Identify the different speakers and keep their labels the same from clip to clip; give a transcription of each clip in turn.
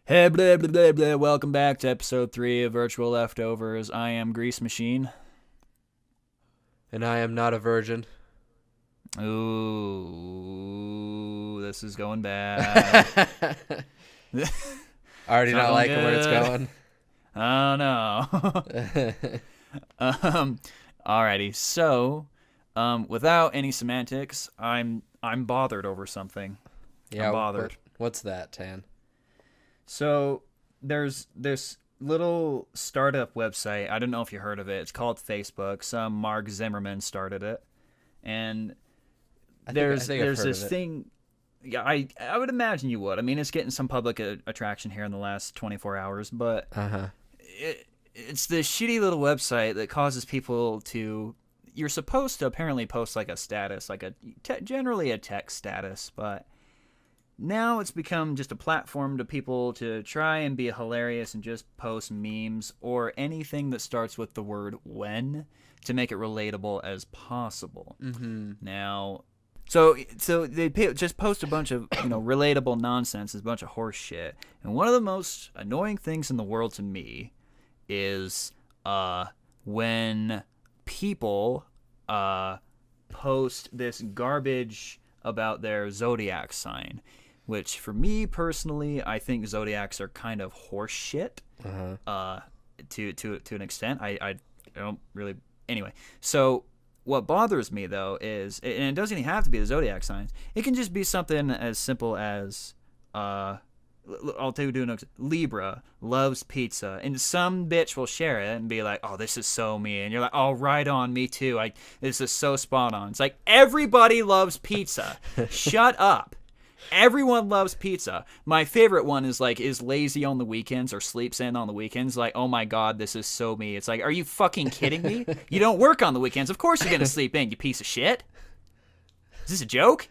Speaker 1: Hey, blah, blah, blah, blah. Welcome back to episode 3 of Virtual Leftovers. I am Grease Machine.
Speaker 2: And I am not a virgin.
Speaker 1: Ooh, this is going bad.
Speaker 2: Already not liking where it's going.
Speaker 1: Oh, no. Alrighty, so, without any semantics, I'm bothered over something.
Speaker 2: Yeah,
Speaker 1: I'm bothered.
Speaker 2: What's that, Tan?
Speaker 1: So there's this little startup website. I don't know if you heard of it. It's called Facebook. Some Mark Zimmerman started it, and there's this thing. Yeah, I would imagine you would. I mean, it's getting some public attraction here in the last 24 hours, but it's this shitty little website that causes people to. You're supposed to apparently post like a status, like generally a text status, but. Now it's become just a platform to people to try and be hilarious and just post memes or anything that starts with the word when to make it relatable as possible. Mm-hmm. Now, so they just post a bunch of relatable nonsense, a bunch of horse shit. And one of the most annoying things in the world to me is when people post this garbage about their zodiac sign. Which, for me personally, I think zodiacs are kind of horse shit. To an extent. I don't really. Anyway, so what bothers me though is, and it doesn't even have to be the zodiac signs. It can just be something as simple as I'll do an Libra loves pizza, and some bitch will share it and be like, "Oh, this is so me," and you're like, "Oh, right on, me too. This is so spot on." It's like everybody loves pizza. Shut up. Everyone loves pizza. My favorite one is lazy on the weekends or sleeps in on the weekends. Like, oh my god, this is so me. It's like, are you fucking kidding me? You don't work on the weekends. Of course you're gonna sleep in, you piece of shit. Is this a joke?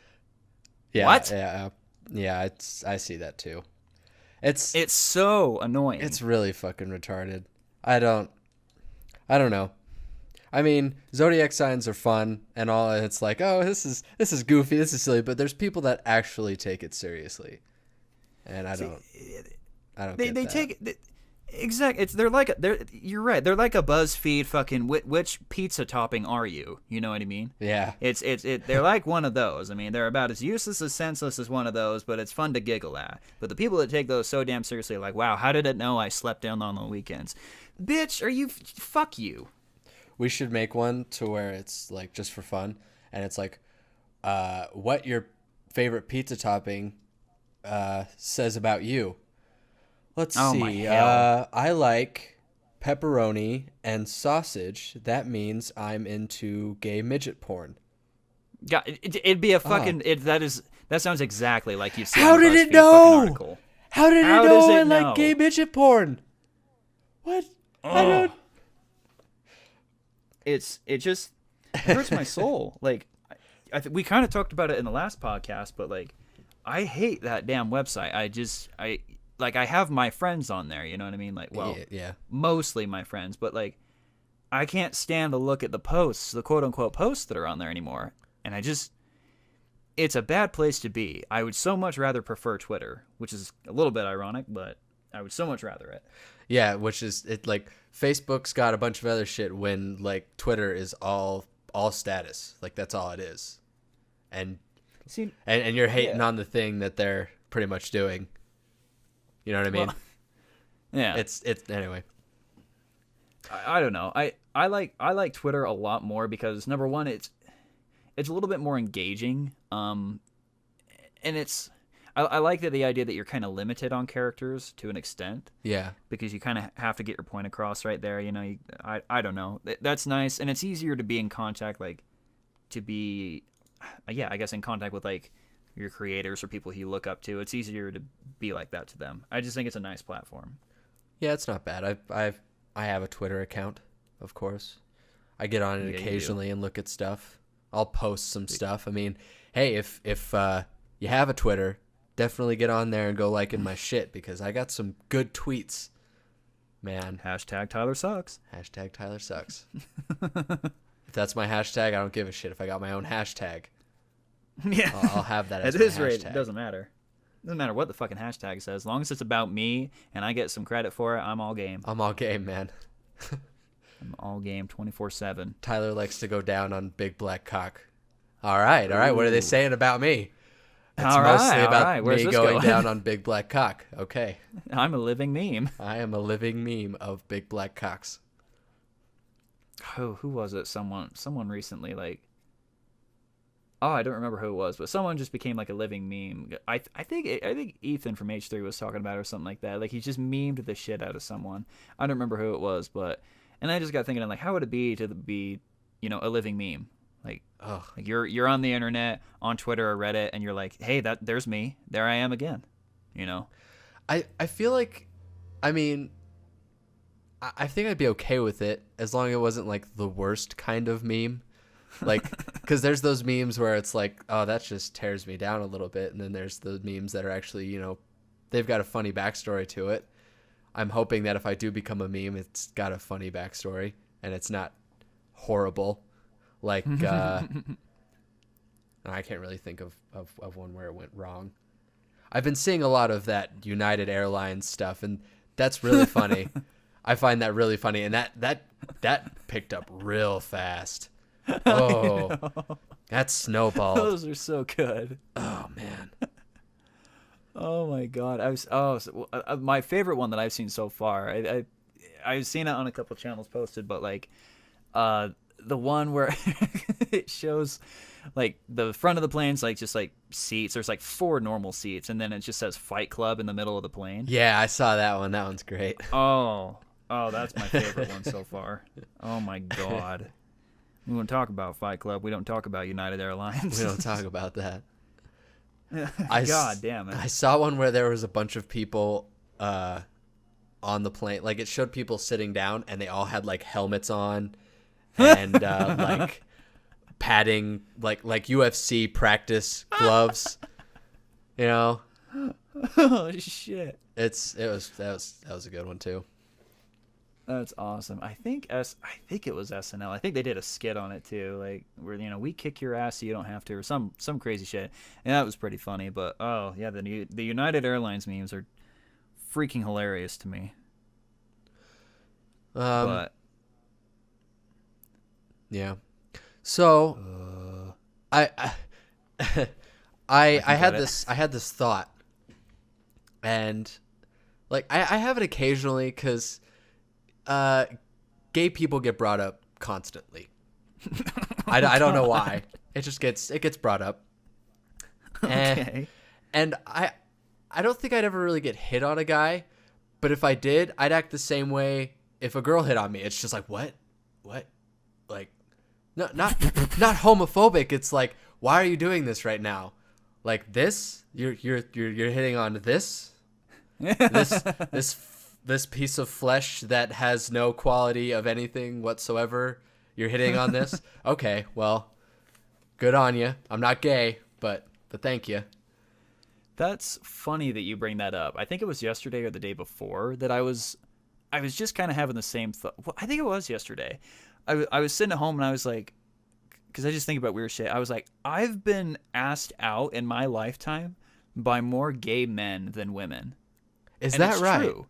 Speaker 2: Yeah,
Speaker 1: what?
Speaker 2: Yeah. I see that too. It's
Speaker 1: so annoying.
Speaker 2: It's really fucking retarded. I don't know. I mean, zodiac signs are fun and all. It's like, oh, this is goofy, this is silly, but there's people that actually take it seriously, and I don't
Speaker 1: they
Speaker 2: get that.
Speaker 1: Take it exactly. You're right. They're like a BuzzFeed fucking which pizza topping are you? You know what I mean?
Speaker 2: Yeah.
Speaker 1: They're like one of those. I mean, they're about as useless as senseless as one of those, but it's fun to giggle at. But the people that take those so damn seriously are like, wow, how did it know I slept in on the weekends? Bitch, fuck you.
Speaker 2: We should make one to where it's like just for fun, and it's like, what your favorite pizza topping says about you. Let's see. I like pepperoni and sausage. That means I'm into gay midget porn.
Speaker 1: Yeah, it'd be a fucking. That sounds exactly like you've seen.
Speaker 2: How did it know? How did it know I like gay midget porn? What? I don't.
Speaker 1: It just hurts my soul. Like, we kind of talked about it in the last podcast, but like, I hate that damn website. I have my friends on there. You know what I mean? Like, well,
Speaker 2: yeah.
Speaker 1: Mostly my friends, but like, I can't stand to look at the posts, the quote unquote posts that are on there anymore. And it's a bad place to be. I would so much rather prefer Twitter, which is a little bit ironic, but I would so much rather it.
Speaker 2: Yeah, which is it. Like, Facebook's got a bunch of other shit when like Twitter is all status. Like, that's all it is. And you're hating on the thing that they're pretty much doing. You know what I mean?
Speaker 1: Well, yeah.
Speaker 2: It's anyway.
Speaker 1: I don't know. I like Twitter a lot more because, number one, it's a little bit more engaging. And I like the idea that you're kind of limited on characters to an extent. Yeah. Because you kind of have to get your point across right there. You know, I don't know. That's nice. And it's easier to be in contact, I guess in contact with, like, your creators or people who you look up to. It's easier to be like that to them. I just think it's a nice platform.
Speaker 2: Yeah, it's not bad. I have a Twitter account, of course. I get on it occasionally and look at stuff. I'll post some stuff. I mean, hey, if you have a Twitter, definitely get on there and go liking my shit because I got some good tweets, man.
Speaker 1: Hashtag Tyler sucks.
Speaker 2: Hashtag Tyler sucks. If that's my hashtag, I don't give a shit. If I got my own hashtag,
Speaker 1: yeah,
Speaker 2: I'll have that as
Speaker 1: at
Speaker 2: my
Speaker 1: this rate,
Speaker 2: hashtag.
Speaker 1: it doesn't matter. Doesn't matter what the fucking hashtag says. As long as it's about me and I get some credit for it, I'm all game.
Speaker 2: I'm all game, man.
Speaker 1: I'm all game 24/7.
Speaker 2: Tyler likes to go down on big black cock. All right. What are they saying about me? It's mostly about me going down on big black cock. Okay.
Speaker 1: I'm a living meme.
Speaker 2: I am a living meme of big black cocks.
Speaker 1: Who was it? Someone recently, like, oh, I don't remember who it was, but someone just became like a living meme. I think Ethan from H3 was talking about it or something like that. Like, he just memed the shit out of someone. I don't remember who it was, but and I just got thinking, like, how would it be to be, a living meme? Like, like you're on the internet, on Twitter or Reddit, and you're like, hey, there's me. There I am again.
Speaker 2: I feel like, I mean, I think I'd be okay with it as long as it wasn't like the worst kind of meme. Like, because there's those memes where it's like, oh, that just tears me down a little bit. And then there's the memes that are actually, they've got a funny backstory to it. I'm hoping that if I do become a meme, it's got a funny backstory and it's not horrible. Like, I can't really think of one where it went wrong. I've been seeing a lot of that United Airlines stuff, and that's really funny. I find that really funny, and that picked up real fast. Oh, that snowballed.
Speaker 1: Those are so good.
Speaker 2: Oh man.
Speaker 1: Oh my god. My favorite one that I've seen so far. I've seen it on a couple channels posted, but like, the one where it shows like the front of the plane's like just like seats. There's like 4 normal seats, and then it just says Fight Club in the middle of the plane.
Speaker 2: Yeah, I saw that one. That one's great.
Speaker 1: Oh, that's my favorite one so far. Oh my god. We won't talk about Fight Club. We don't talk about United Airlines.
Speaker 2: We don't talk about that.
Speaker 1: God damn it.
Speaker 2: I saw one where there was a bunch of people on the plane. Like, it showed people sitting down, and they all had like helmets on and like padding, like UFC practice gloves.
Speaker 1: Oh shit.
Speaker 2: That was a good one too.
Speaker 1: That's awesome. I think it was SNL. I think they did a skit on it too, like where we kick your ass so you don't have to, or some crazy shit. And that was pretty funny. But oh yeah, the United Airlines memes are freaking hilarious to me. But
Speaker 2: yeah. So I had this thought, and like I have it occasionally because gay people get brought up constantly. I don't know why. It just gets brought up.
Speaker 1: Okay.
Speaker 2: And I don't think I'd ever really get hit on a guy, but if I did, I'd act the same way if a girl hit on me. It's just like, what? Like, no, not homophobic. It's like, why are you doing this right now? Like this? You're hitting on this? This piece of flesh that has no quality of anything whatsoever. You're hitting on this? Okay, well, good on you. I'm not gay, but thank you.
Speaker 1: That's funny that you bring that up. I think it was yesterday or the day before that I was just kind of having the same thought. Well, I think it was yesterday. I was sitting at home and I was like, because I just think about weird shit. I was like, I've been asked out in my lifetime by more gay men than women.
Speaker 2: Is that right?
Speaker 1: True.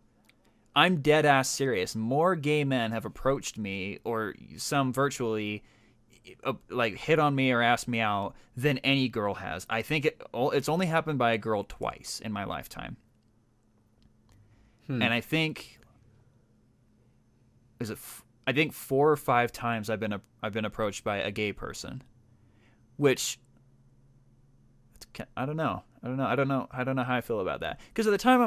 Speaker 1: I'm dead ass serious. More gay men have approached me, or some virtually, like hit on me or asked me out than any girl has. I think it's only happened by a girl twice in my lifetime. And I think I think 4 or 5 times I've been approached by a gay person, which I don't know how I feel about that. Because at the time I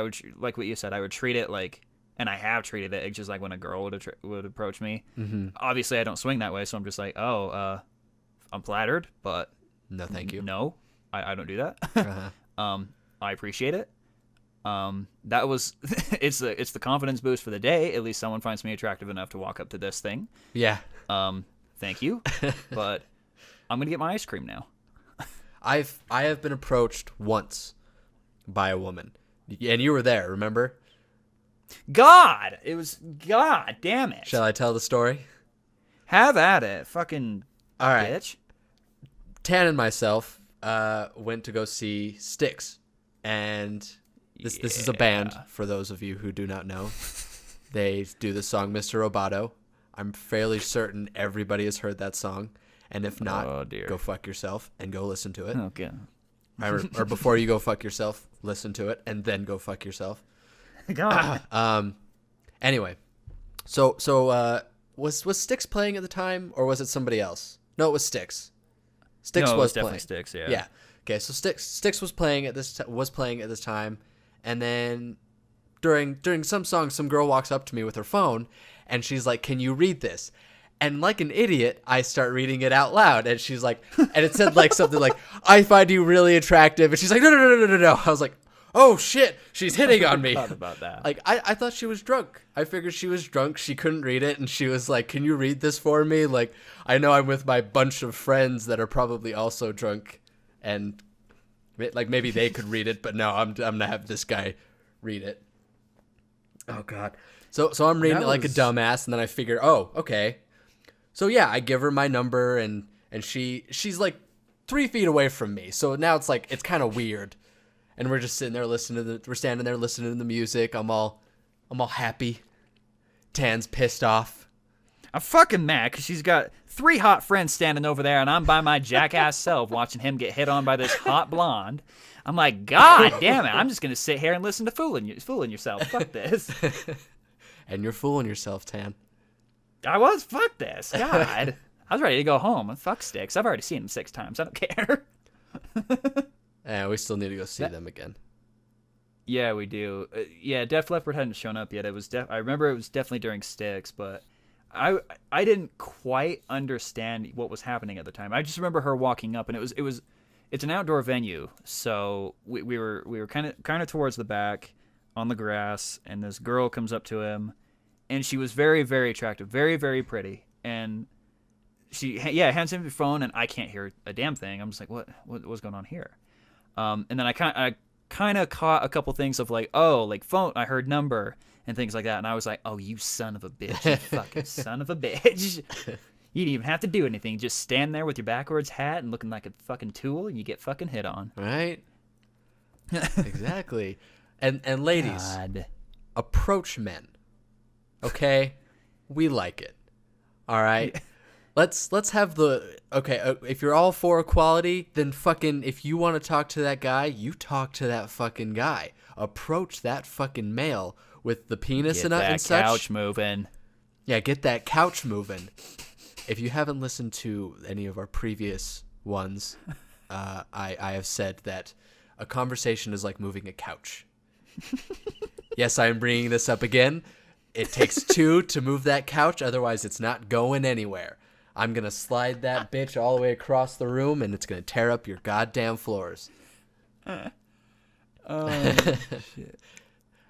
Speaker 1: would, like what you said, I would treat it like, and I have treated it just like when a girl would approach me. Mm-hmm. Obviously I don't swing that way, so I'm just like, I'm flattered, but
Speaker 2: no thank you.
Speaker 1: No, I don't do that.
Speaker 2: Uh-huh.
Speaker 1: I appreciate it. That was it's the confidence boost for the day. At least someone finds me attractive enough to walk up to this thing.
Speaker 2: Yeah.
Speaker 1: Thank you. But I'm gonna get my ice cream now.
Speaker 2: I have been approached once by a woman, and you were there, remember?
Speaker 1: God damn it.
Speaker 2: Shall I tell the story?
Speaker 1: Have at it, fucking
Speaker 2: all right.
Speaker 1: bitch.
Speaker 2: Tan and myself went to go see Styx, and this is a band for those of you who do not know. They do the song Mr. Roboto. I'm fairly certain everybody has heard that song, and if not, go fuck yourself and go listen to it.
Speaker 1: Okay.
Speaker 2: Or before you go fuck yourself, listen to it and then go fuck yourself.
Speaker 1: God.
Speaker 2: Anyway, so was Styx playing at the time, or was it somebody else? No, it was Styx. Styx was
Speaker 1: definitely
Speaker 2: playing.
Speaker 1: Styx, yeah.
Speaker 2: Yeah. Okay, so Styx was playing at this time, and then during some song, some girl walks up to me with her phone, and she's like, "Can you read this?" And like an idiot, I start reading it out loud, and she's like, and it said like something like, "I find you really attractive," and she's like, "No." I was like, "Oh shit, she's hitting on me."
Speaker 1: I thought about that.
Speaker 2: Like I thought she was drunk. I figured she was drunk. She couldn't read it, and she was like, "Can you read this for me?" Like, I know I'm with my bunch of friends that are probably also drunk, and like maybe they could read it, but no, I'm gonna have this guy read it. Oh God. So I'm reading it like a dumbass, and then I figure, oh, okay. So yeah, I give her my number, and she's like 3 feet away from me. So now it's like it's kind of weird, and we're just sitting there we're standing there listening to the music. I'm all happy. Tan's pissed off.
Speaker 1: I'm fucking mad because she's got 3 hot friends standing over there, and I'm by my jackass self watching him get hit on by this hot blonde. I'm like, God damn it! I'm just gonna sit here and listen to fooling yourself. Fuck this.
Speaker 2: And you're fooling yourself, Tan.
Speaker 1: Fuck this. God. I was ready to go home. Fuck Styx. I've already seen them 6 times. I don't care.
Speaker 2: Yeah, we still need to go see them again.
Speaker 1: Yeah, we do. Yeah, Def Leppard hadn't shown up yet. I remember it was definitely during Styx, but I didn't quite understand what was happening at the time. I just remember her walking up, and it's an outdoor venue, so we were kind of towards the back on the grass, and this girl comes up to him, and she was very, very attractive, very, very pretty, and she hands him the phone, and I can't hear a damn thing. I'm just like, what's going on here? And then I kind of caught a couple things of like, oh, like phone, I heard number and things like that, and I was like, oh, you son of a bitch, you fucking son of a bitch. You didn't even have to do anything. Just stand there with your backwards hat and looking like a fucking tool, and you get fucking hit on.
Speaker 2: Right? Exactly. And ladies,
Speaker 1: God.
Speaker 2: Approach men. Okay? We like it. All right? Let's have if you're all for equality, then fucking, if you want to talk to that guy, you talk to that fucking guy. Approach that fucking male with the penis and such.
Speaker 1: Get that couch moving.
Speaker 2: Yeah, get that couch moving. If you haven't listened to any of our previous ones, I have said that a conversation is like moving a couch. Yes, I am bringing this up again. It takes 2 to move that couch, otherwise it's not going anywhere. I'm going to slide that bitch all the way across the room, and it's going to tear up your goddamn floors.
Speaker 1: Oh, shit.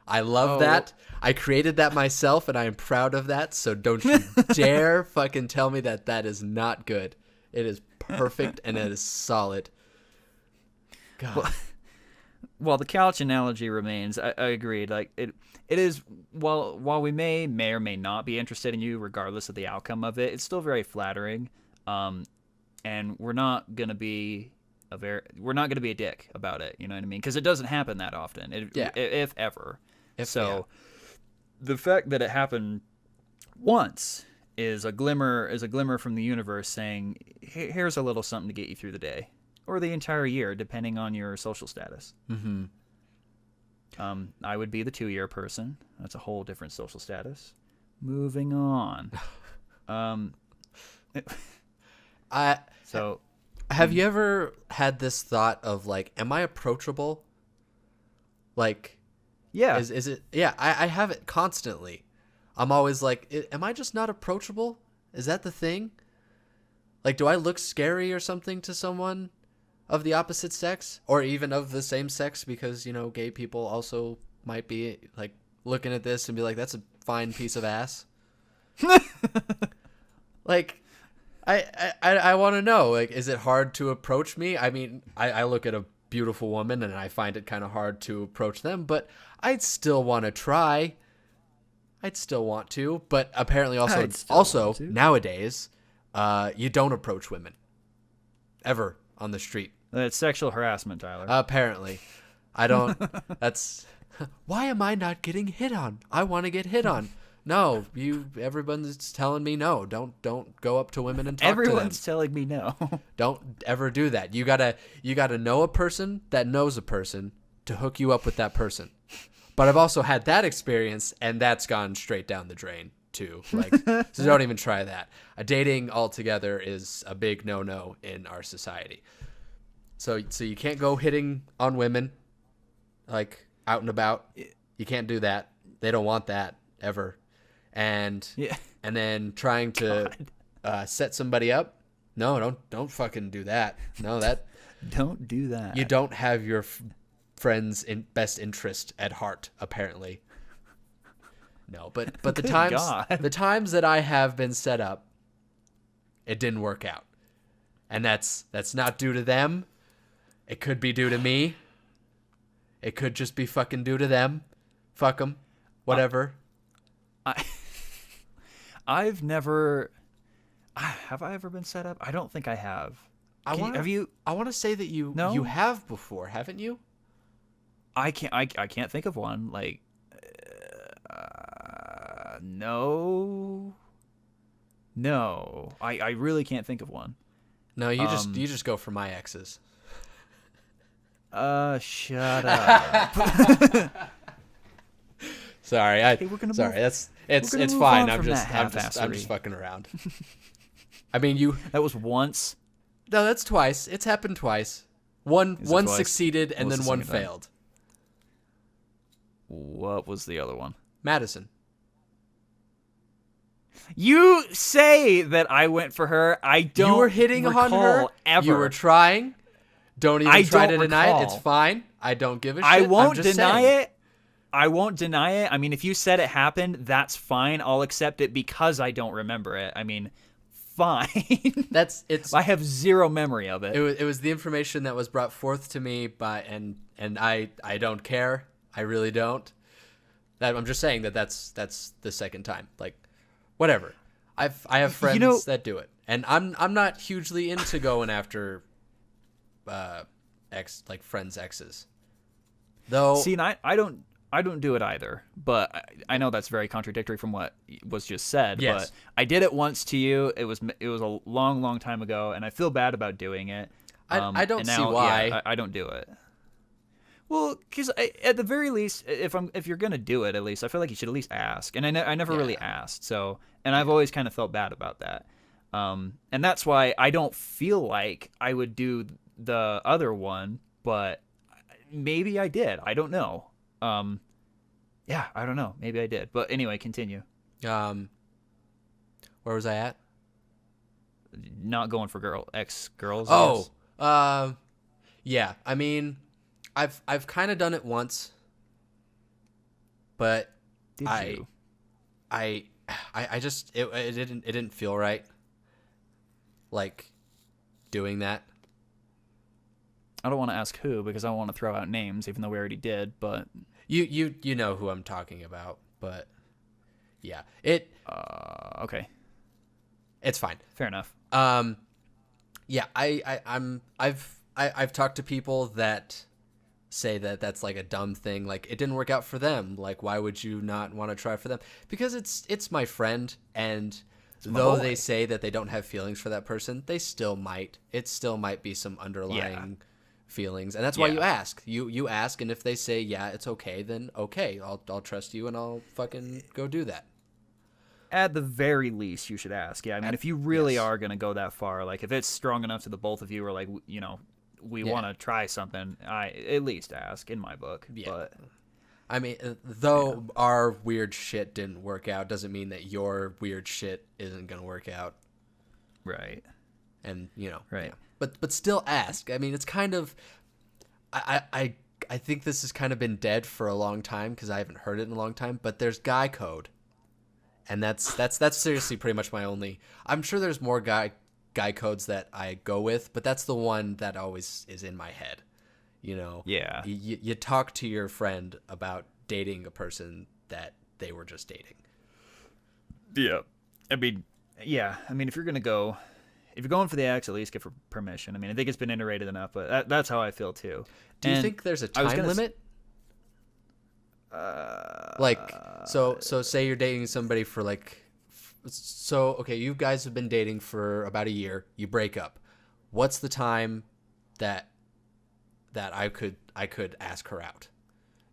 Speaker 2: I love that. I created that myself, and I am proud of that, so don't you dare fucking tell me that is not good. It is perfect, and it is solid. God.
Speaker 1: Well, the couch analogy remains. I agreed. Like it is. While we may or may not be interested in you, regardless of the outcome of it, it's still very flattering. And we're not gonna be a dick about it. You know what I mean? Because it doesn't happen that often. If ever. The fact that it happened once is a glimmer from the universe saying, here's a little something to get you through the day. Or the entire year, depending on your social status.
Speaker 2: Mm-hmm.
Speaker 1: I would be the 2-year person. That's a whole different social status. Moving on.
Speaker 2: Have you ever had this thought of like, am I approachable? Like,
Speaker 1: yeah.
Speaker 2: Is it? Yeah, I have it constantly. I'm always like, am I just not approachable? Is that the thing? Like, do I look scary or something to someone of the opposite sex, or even of the same sex? Because, you know, gay people also might be like looking at this and be like, that's a fine piece of ass. Like, I want to know, like, is it hard to approach me? I mean, I look at a beautiful woman and I find it kind of hard to approach them, but I'd still want to try. I'd still want to, but apparently also nowadays, you don't approach women ever on the street.
Speaker 1: That's sexual harassment, Tyler.
Speaker 2: Apparently. I don't. That's. Why am I not getting hit on? I want to get hit on. No, everyone's telling me no. Don't go up to women and talk to them.
Speaker 1: Everyone's telling me no.
Speaker 2: Don't ever do that. You gotta know a person that knows a person to hook you up with that person. But I've also had that experience, and that's gone straight down the drain too. Like, so don't even try that. Dating altogether is a big no-no in our society. So you can't go hitting on women, like out and about. You can't do that. They don't want that ever. And then trying to set somebody up. No, don't fucking do that. No, that
Speaker 1: don't do that.
Speaker 2: You don't have your friend's best interest at heart, apparently. No, but the times that I have been set up, it didn't work out, and that's not due to them. It could be due to me. It could just be fucking due to them. Fuck them. Whatever.
Speaker 1: I've never. Have I ever been set up? I don't think I have. Have you?
Speaker 2: I want to say that you have before, haven't you?
Speaker 1: I can't think of one. Like, no. I really can't think of one.
Speaker 2: No, you just go for my exes.
Speaker 1: Shut up.
Speaker 2: Sorry, it's fine. I'm just fucking around. I mean,
Speaker 1: that was once.
Speaker 2: No, that's twice. It's happened twice. One succeeded and then one failed.
Speaker 1: What was the other one?
Speaker 2: Madison.
Speaker 1: You say that I went for her. I don't.
Speaker 2: You were hitting on her.
Speaker 1: Ever.
Speaker 2: You were trying. Don't even try to deny it. It's fine. I don't give a shit.
Speaker 1: I won't deny it. I won't deny it. I mean, if you said it happened, that's fine. I'll accept it because I don't remember it. I mean, fine. I have zero memory of it.
Speaker 2: It was the information that was brought forth to me and I don't care. I really don't. I'm just saying that's the second time. Like, whatever. I have friends that do it, and I'm not hugely into going after friends' exes. Though,
Speaker 1: see, and I don't do it either, but I know that's very contradictory from what was just said.
Speaker 2: Yes.
Speaker 1: But I did it once to you. It was a long time ago, and I feel bad about doing it.
Speaker 2: I don't see why.
Speaker 1: Yeah, I don't do it. Well, because at the very least, if you're gonna do it, at least I feel like you should at least ask. And I never really asked. So, and I've always kind of felt bad about that. And that's why I don't feel like I would do the other one, but maybe I did. I don't know. Yeah, I don't know. Maybe I did. But anyway, continue.
Speaker 2: Where was I at?
Speaker 1: Not going for ex-girls.
Speaker 2: Oh, yeah. I mean, I've kind of done it once, but
Speaker 1: Did you?
Speaker 2: I just it didn't feel right. Like doing that.
Speaker 1: I don't want to ask who because I don't want to throw out names, even though we already did. But
Speaker 2: you know who I'm talking about. But yeah,
Speaker 1: okay,
Speaker 2: it's fine.
Speaker 1: Fair enough.
Speaker 2: Yeah, I've talked to people that say that that's like a dumb thing. Like, it didn't work out for them. Like, why would you not want to try for them? Because it's my friend, and though they say that they don't have feelings for that person, they still might. It still might be some underlying feelings, and that's why you ask. You ask, and if they say it's okay, then okay, I'll trust you, and I'll fucking go do that.
Speaker 1: At the very least, you should ask. Yeah, I mean, if you really are gonna go that far, like if it's strong enough to the both of you, or like we want to try something, I at least ask in my book. Yeah. But
Speaker 2: I mean, though our weird shit didn't work out, doesn't mean that your weird shit isn't gonna work out.
Speaker 1: Right.
Speaker 2: And
Speaker 1: right.
Speaker 2: Yeah. But still ask. I mean, it's kind of, I think this has kind of been dead for a long time because I haven't heard it in a long time. But there's guy code, and that's seriously pretty much my only. I'm sure there's more guy codes that I go with, but that's the one that always is in my head.
Speaker 1: Yeah.
Speaker 2: You talk to your friend about dating a person that they were just dating.
Speaker 1: Yeah. I mean, if you're gonna go, if you're going for the ex, at least get for permission. I mean, I think it's been iterated enough, but that's how I feel too.
Speaker 2: Do you think there's a time limit? Like, so say you're dating somebody for like, so okay, you guys have been dating for about a year. You break up. What's the time that I could ask her out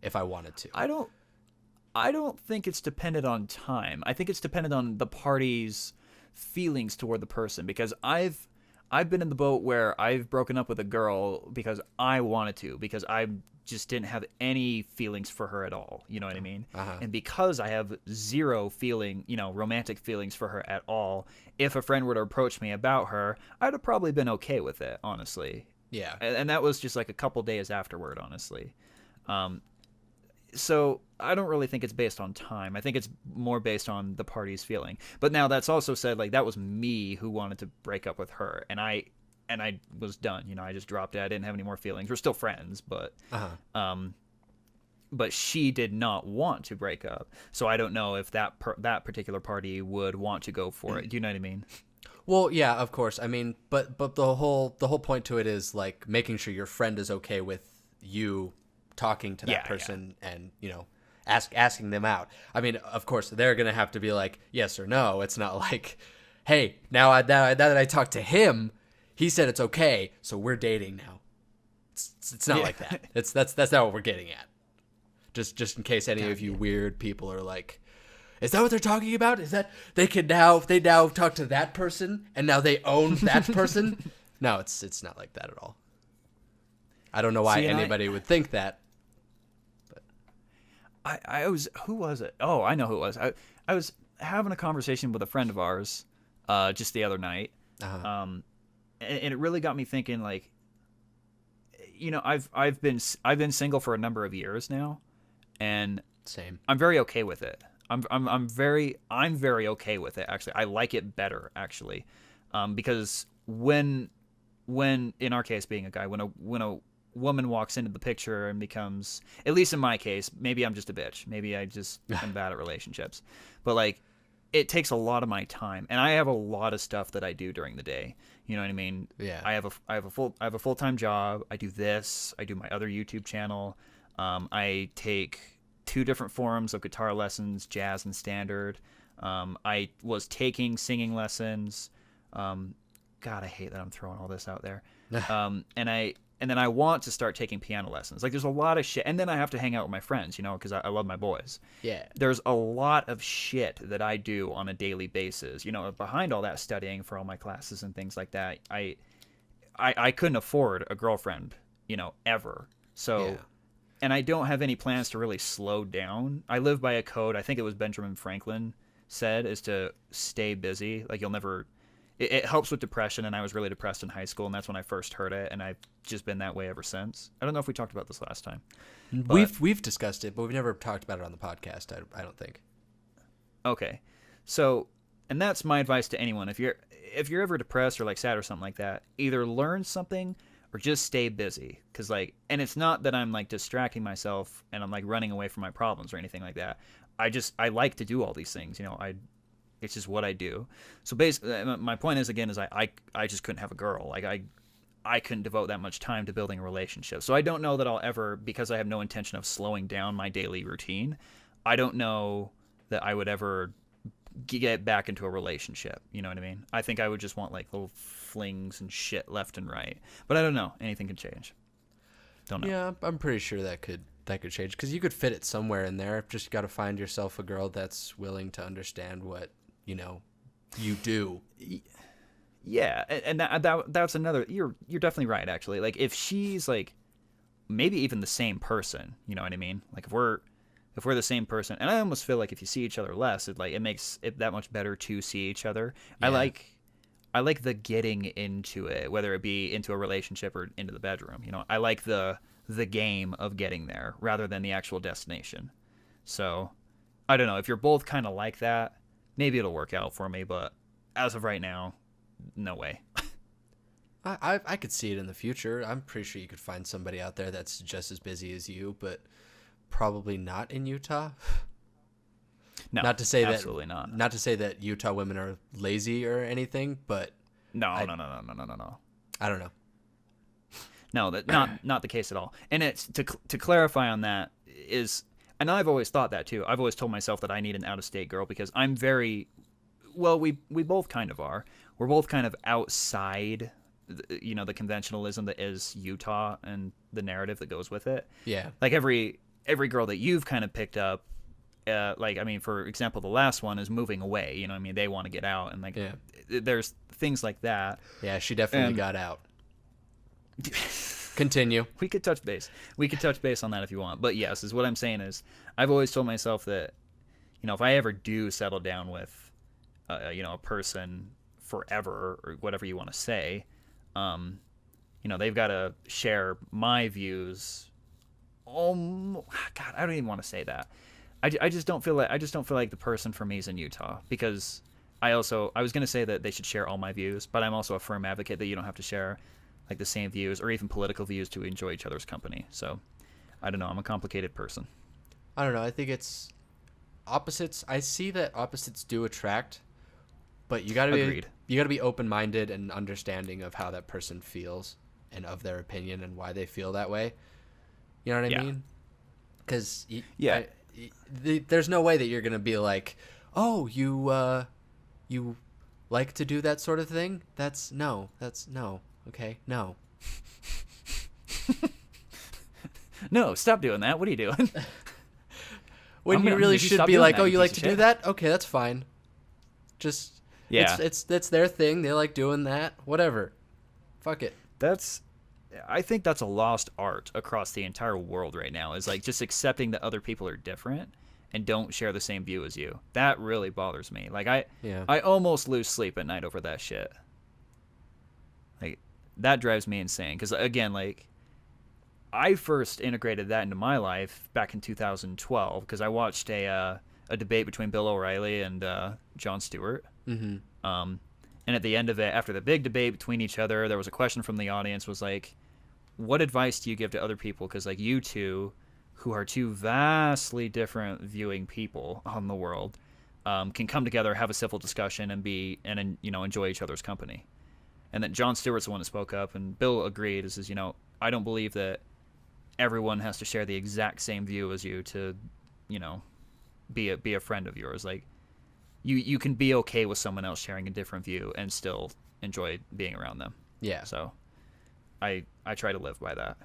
Speaker 2: if I wanted to?
Speaker 1: I don't think it's dependent on time. I think it's dependent on the party's feelings toward the person, because I've been in the boat where I've broken up with a girl because I wanted to, because I just didn't have any feelings for her at all. You know what I mean?
Speaker 2: Uh-huh.
Speaker 1: And because I have zero feeling, romantic feelings for her at all, if a friend were to approach me about her, I'd have probably been okay with it, honestly.
Speaker 2: Yeah.
Speaker 1: And that was just like a couple days afterward, honestly. So I don't really think it's based on time. I think it's more based on the party's feeling. But now that's also said, like, that was me who wanted to break up with her, and I was done. I just dropped it. I didn't have any more feelings. We're still friends, but but she did not want to break up. So I don't know if that particular party would want to go for it. Do you know what I mean?
Speaker 2: Well, yeah, of course. I mean, but the whole point to it is like making sure your friend is okay with you talking to that person and asking them out. I mean, of course they're gonna have to be like yes or no. It's not like, hey, now that I talked to him, he said it's okay, so we're dating now. It's not like that. That's not what we're getting at. Just in case any of you weird people are like, is that what they're talking about? Is that they now talk to that person and now they own that person? No, it's not like that at all. I don't know why anybody would think that.
Speaker 1: Who was it? Oh, I know who it was. I was having a conversation with a friend of ours just the other night.
Speaker 2: Uh-huh.
Speaker 1: And it really got me thinking, like, I've been single for a number of years now, and
Speaker 2: same.
Speaker 1: I'm very okay with it. I'm very okay with it, actually. I like it better, actually, because when in our case, being a guy, when a woman walks into the picture and becomes, at least in my case, maybe I'm just a bitch, maybe I just am bad at relationships, but like, it takes a lot of my time, and I have a lot of stuff that I do during the day. You know what I mean?
Speaker 2: Yeah.
Speaker 1: I have a full-time job. I do this. I do my other YouTube channel. I take 2 different forms of guitar lessons, jazz and standard. I was taking singing lessons. God, I hate that I'm throwing all this out there. And then I want to start taking piano lessons. Like, there's a lot of shit. And then I have to hang out with my friends, because I love my boys.
Speaker 2: Yeah.
Speaker 1: There's a lot of shit that I do on a daily basis. Behind all that studying for all my classes and things like that, I couldn't afford a girlfriend, ever. So,
Speaker 2: yeah.
Speaker 1: And I don't have any plans to really slow down. I live by a code, I think it was Benjamin Franklin said, is to stay busy. Like, you'll never... It helps with depression, and I was really depressed in high school, and that's when I first heard it, and I've just been that way ever since. I don't know if we talked about this last time.
Speaker 2: We've discussed it, but we've never talked about it on the podcast, I don't think.
Speaker 1: Okay. So, and that's my advice to anyone. If you're ever depressed or like sad or something like that, either learn something or just stay busy. Because and it's not that I'm like distracting myself and I'm like running away from my problems or anything like that. I like to do all these things, It's just what I do. So basically, my point is, again, is I just couldn't have a girl. Like, I couldn't devote that much time to building a relationship. So I don't know that I'll ever, because I have no intention of slowing down my daily routine, I don't know that I would ever get back into a relationship. You know what I mean? I think I would just want like little flings and shit left and right. But I don't know. Anything can change. Don't know.
Speaker 2: Yeah, I'm pretty sure that could change, because you could fit it somewhere in there. Just got to find yourself a girl that's willing to understand what you do.
Speaker 1: Yeah, and that's another. You're definitely right, actually. Like, if she's like maybe even the same person, you know what I mean? Like, if we're the same person, and I almost feel like if you see each other less, it makes it that much better to see each other. Yeah. I like the getting into it, whether it be into a relationship or into the bedroom. I like the game of getting there rather than the actual destination. So, I don't know, if you're both kind of like that, maybe it'll work out for me, but as of right now, no way.
Speaker 2: I could see it in the future. I'm pretty sure you could find somebody out there that's just as busy as you, but probably not in Utah.
Speaker 1: No,
Speaker 2: not to say
Speaker 1: absolutely not.
Speaker 2: Not to say that Utah women are lazy or anything, but
Speaker 1: No.
Speaker 2: I don't know.
Speaker 1: No, that not the case at all. And it's to clarify on that is, and I've always thought that too. I've always told myself that I need an out-of-state girl because I'm very, well, we both kind of are. We're both kind of outside, the conventionalism that is Utah and the narrative that goes with it.
Speaker 2: Yeah.
Speaker 1: Like every girl that you've kind of picked up, for example, the last one is moving away. They want to get out, and there's things like that.
Speaker 2: Yeah, she definitely got out. Continue.
Speaker 1: We could touch base on that if you want. But yes, is what I'm saying is I've always told myself that, if I ever do settle down with, a person forever or whatever you want to say, they've got to share my views. Oh God, I don't even want to say that. I just don't feel like the person for me is in Utah, because I was going to say that they should share all my views, but I'm also a firm advocate that you don't have to share like the same views or even political views to enjoy each other's company. So I don't know. I'm a complicated person.
Speaker 2: I don't know. I think it's opposites. I see that opposites do attract, but you gotta be open-minded and understanding of how that person feels and of their opinion and why they feel that way. You know what I mean? Because there's no way that you're gonna be like, oh, you like to do that sort of thing. That's no. Okay, no.
Speaker 1: No, stop doing that. What are you doing?
Speaker 2: When you really should be like, oh, you like to do that? Okay, that's fine. Just it's their thing. They like doing that. Whatever. Fuck it.
Speaker 1: I think that's a lost art across the entire world right now, is like just accepting that other people are different and don't share the same view as you. That really bothers me. Like I almost lose sleep at night over that shit. Like that drives me insane, because again, like I first integrated that into my life back in 2012 because I watched a debate between Bill O'Reilly and Jon Stewart.
Speaker 2: Mm-hmm.
Speaker 1: And at the end of it, after the big debate between each other, there was a question from the audience, was like, what advice do you give to other people? Because like you two, who are two vastly different viewing people on the world, can come together, have a civil discussion, and enjoy each other's company. And then Jon Stewart's the one that spoke up, and Bill agreed. He says, I don't believe that everyone has to share the exact same view as you to, be a friend of yours. Like, you can be okay with someone else sharing a different view and still enjoy being around them. Yeah. So, I try to live by that.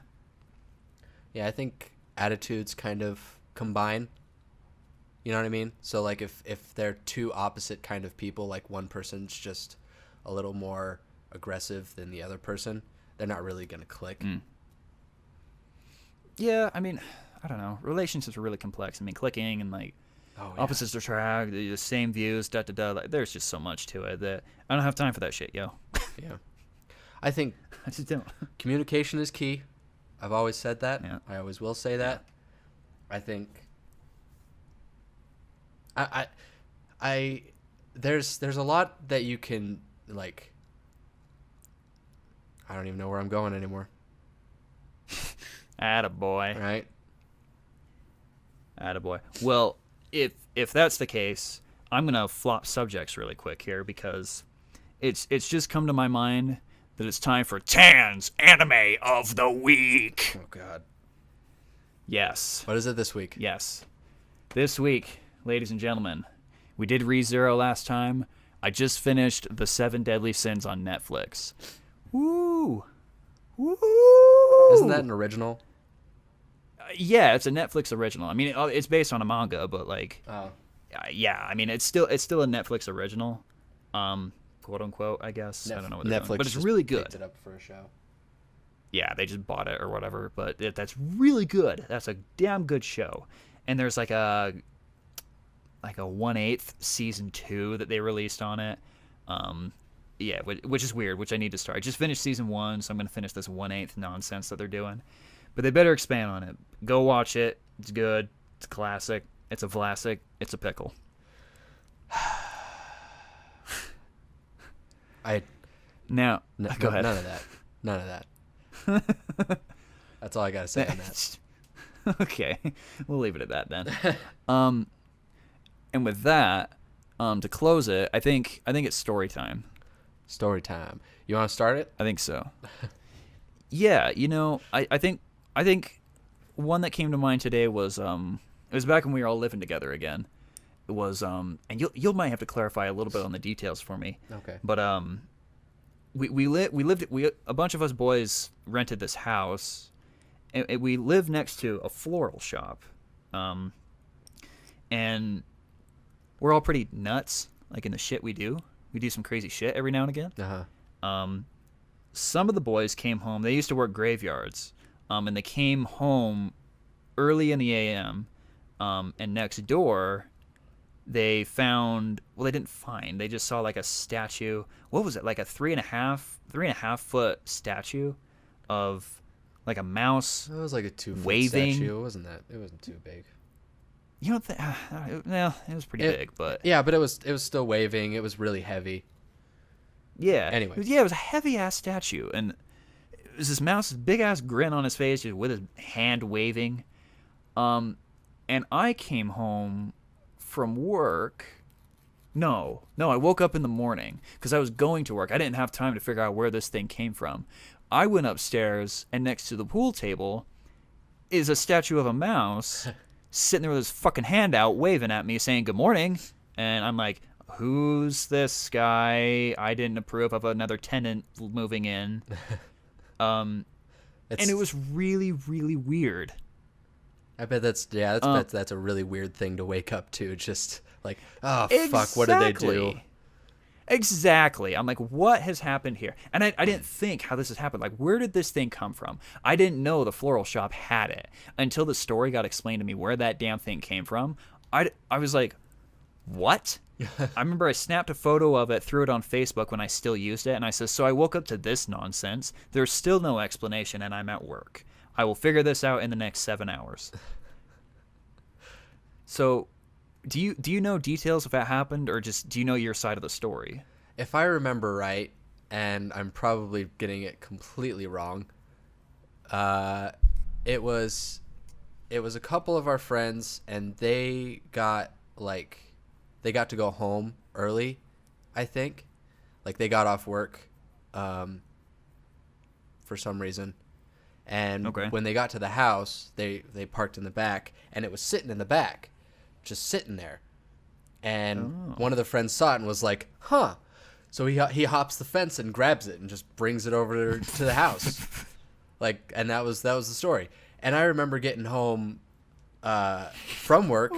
Speaker 2: Yeah, I think attitudes kind of combine. You know what I mean? So, like, if they're two opposite kind of people, like one person's just a little more aggressive than the other person, they're not really going to click.
Speaker 1: Mm. Yeah, I mean, I don't know. Relationships are really complex. I mean, clicking and like opposites attract, the same views, Like, there's just so much to it that I don't have time for that shit, yo.
Speaker 2: Yeah. I think
Speaker 1: I just don't.
Speaker 2: Communication is key. I've always said that.
Speaker 1: Yeah.
Speaker 2: I always will say that. I think I there's a lot that you can, like, I don't even know where I'm going anymore.
Speaker 1: Attaboy.
Speaker 2: Right?
Speaker 1: Attaboy. Well, if that's the case, I'm going to flop subjects really quick here, because it's just come to my mind that it's time for Tan's Anime of the Week.
Speaker 2: Oh, God.
Speaker 1: Yes.
Speaker 2: What is it this week?
Speaker 1: Yes. This week, ladies and gentlemen, we did ReZero last time. I just finished The 7 Deadly Sins on Netflix. Woo! Woo!
Speaker 2: Isn't that an original?
Speaker 1: Yeah, it's a Netflix original. I mean, it's based on a manga, but like, yeah. I mean, it's still a Netflix original, quote unquote. I guess I don't know what they're doing, but it's really good.
Speaker 2: Picked it up for a show.
Speaker 1: Yeah, they just bought it or whatever, but that's really good. That's a damn good show. And there's like a 1/8 season 2 that they released on it. Yeah, which is weird, which I need to start. I just finished season 1, so I'm going to finish this 1/8 nonsense that they're doing. But they better expand on it. Go watch it. It's good. It's a classic. It's a Vlasic. It's a pickle. Now, go ahead.
Speaker 2: None of that. None of that. That's all I got to say on that.
Speaker 1: Okay. We'll leave it at that then. And with that, to close it, I think it's story time.
Speaker 2: Story time. You want to start it?
Speaker 1: I think so. Yeah, I think one that came to mind today was it was back when we were all living together again. It was and you might have to clarify a little bit on the details for me.
Speaker 2: Okay.
Speaker 1: But we a bunch of us boys rented this house, and we lived next to a floral shop, and we're all pretty nuts, like in the shit we do. We do some crazy shit every now and again. Some of the boys came home. They used to work graveyards, and they came home early in the a.m. And next door, they found. Well, they didn't find. They just saw like a statue. What was it? Like a 3.5 foot statue of like a mouse.
Speaker 2: It was like a 2-foot
Speaker 1: waving.
Speaker 2: statue. It wasn't too big.
Speaker 1: You don't think? Well, it was pretty big, but
Speaker 2: yeah, but it was still waving. It was really heavy.
Speaker 1: Yeah.
Speaker 2: Anyway.
Speaker 1: It was a heavy ass statue, and it was this mouse, big ass grin on his face, just with his hand waving. And I came home from work. No, I woke up in the morning because I was going to work. I didn't have time to figure out where this thing came from. I went upstairs, and next to the pool table is a statue of a mouse sitting there with his fucking hand out, waving at me, saying good morning. And I'm like, who's this guy? I didn't approve of another tenant moving in. And it was really, really weird.
Speaker 2: I bet that's a really weird thing to wake up to. Just like, oh,
Speaker 1: exactly.
Speaker 2: Fuck, what did they do?
Speaker 1: Exactly. I'm like, what has happened here? And I didn't think how this has happened. Like, where did this thing come from? I didn't know the floral shop had it until the story got explained to me where that damn thing came from. I was like, what? I remember I snapped a photo of it, threw it on Facebook when I still used it, and I said, so I woke up to this nonsense. There's still no explanation, and I'm at work. I will figure this out in the next 7 hours. So, do you know details of what happened, or just do you know your side of the story?
Speaker 2: If I remember right, and I'm probably getting it completely wrong, it was a couple of our friends, and they got to go home early, I think. Like, they got off work for some reason. And when they got to the house, they parked in the back, and it was sitting in the back, just sitting there. And one of the friends saw it and was like, huh. So he hops the fence and grabs it and just brings it over to the house. And that was the story. And I remember getting home from work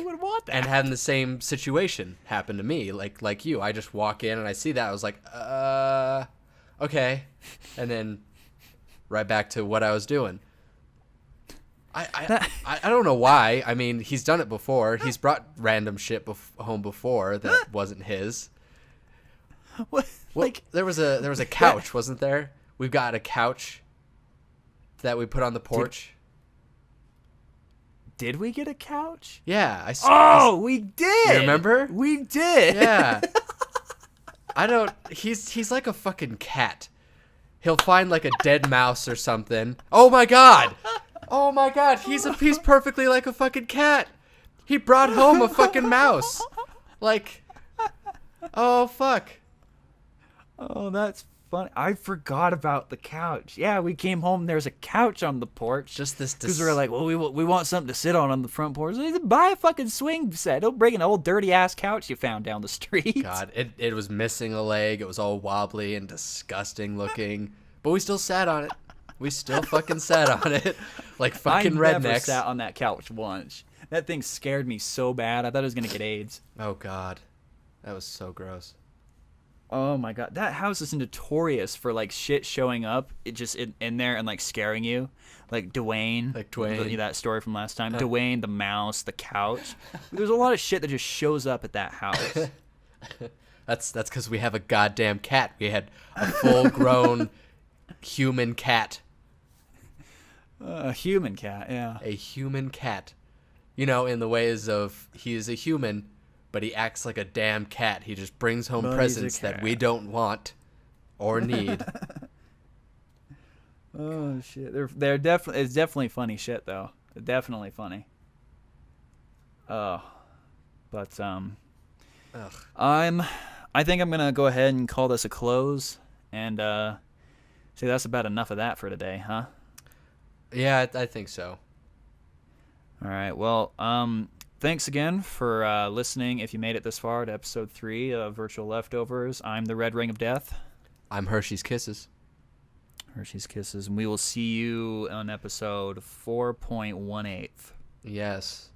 Speaker 2: and having the same situation happen to me, like you. I just walk in and I see that. I was like, okay. And then right back to what I was doing. I don't know why. I mean, he's done it before. He's brought random shit home before that wasn't his.
Speaker 1: What?
Speaker 2: Well, there was a couch, wasn't there? We've got a couch that we put on the porch.
Speaker 1: Did we get a couch?
Speaker 2: Yeah,
Speaker 1: we did.
Speaker 2: You remember?
Speaker 1: We did.
Speaker 2: Yeah. He's like a fucking cat. He'll find like a dead mouse or something. Oh my god. He's perfectly like a fucking cat. He brought home a fucking mouse. Like, oh fuck.
Speaker 1: Oh, that's funny. I forgot about the couch. Yeah, we came home. There's a couch on the porch.
Speaker 2: Just this.
Speaker 1: Because we were like, well, we want something to sit on the front porch. Buy a fucking swing set. Don't bring an old dirty ass couch you found down the street.
Speaker 2: God, it was missing a leg. It was all wobbly and disgusting looking. But we still sat on it. We still fucking sat on it like fucking rednecks. I never
Speaker 1: sat on that couch once. That thing scared me so bad. I thought I was gonna get AIDS.
Speaker 2: Oh God, that was so gross.
Speaker 1: Oh my god, that house is notorious for like shit showing up, in there and like scaring you, like Dwayne, that story from last time. Dwayne, the mouse, the couch. There's a lot of shit that just shows up at that house.
Speaker 2: That's because we have a goddamn cat. We had a full-grown human cat.
Speaker 1: A human cat, yeah.
Speaker 2: A human cat. You know, in the ways of he is a human, but he acts like a damn cat. He just brings home presents that we don't want or need.
Speaker 1: Oh shit! They're definitely it's definitely funny shit though. They're definitely funny. But
Speaker 2: Ugh.
Speaker 1: I think I'm gonna go ahead and call this a close. And see, that's about enough of that for today, huh?
Speaker 2: Yeah, I think so.
Speaker 1: All right. Well, thanks again for listening. If you made it this far to episode 3 of Virtual Leftovers, I'm the Red Ring of Death.
Speaker 2: I'm Hershey's Kisses.
Speaker 1: Hershey's Kisses. And we will see you on episode 4.18.
Speaker 2: Yes.